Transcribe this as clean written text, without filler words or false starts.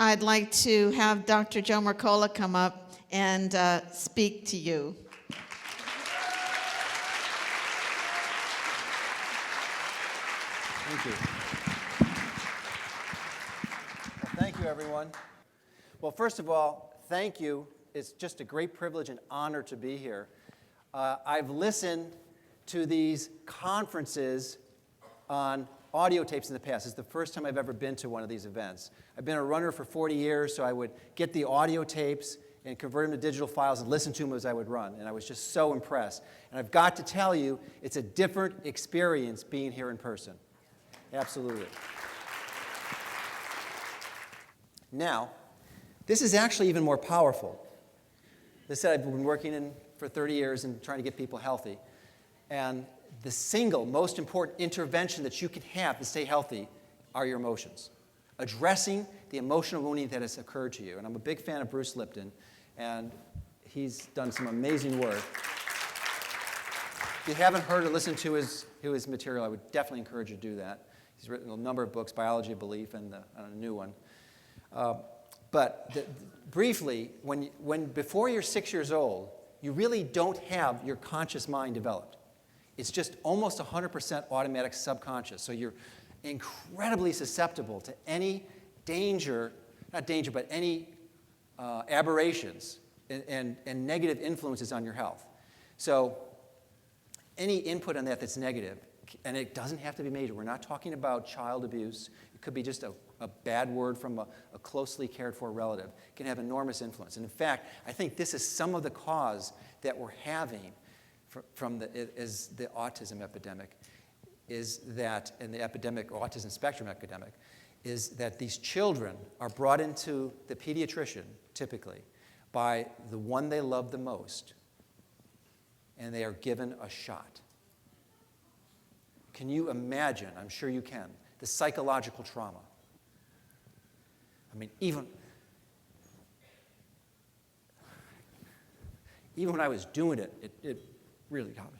I'd like to have Dr. Joe Mercola come up and speak to you. Thank you. Well, thank you, everyone. Well, first of all, thank you. It's just a great privilege and honor to be here. I've listened to these conferences on audio tapes in the past. It's the first time I've ever been to one of these events. I've been a runner for 40 years, so I would get the audio tapes and convert them to digital files and listen to them as I would run. And I was just so impressed. And I've got to tell you, it's a different experience being here in person. Absolutely. Now, this is actually even more powerful. As I said, I've been working for 30 years and trying to get people healthy. And the single most important intervention that you can have to stay healthy are your emotions. Addressing the emotional wounding that has occurred to you. And I'm a big fan of Bruce Lipton, and he's done some amazing work. If you haven't heard or listened to his material, I would definitely encourage you to do that. He's written a number of books, Biology of Belief and a new one. Briefly, before you're 6 years old, you really don't have your conscious mind developed. It's just almost 100% automatic subconscious. So you're incredibly susceptible to any danger, not danger, but any aberrations and negative influences on your health. So any input on that's negative, and it doesn't have to be major. We're not talking about child abuse. It could be just a bad word from a closely cared for relative. It can have enormous influence. And in fact, I think this is some of the cause that we're having from the autism epidemic, and the autism spectrum epidemic, is that these children are brought into the pediatrician, typically, by the one they love the most, and they are given a shot. Can you imagine, I'm sure you can, the psychological trauma? I mean, even when I was doing it, it really got me.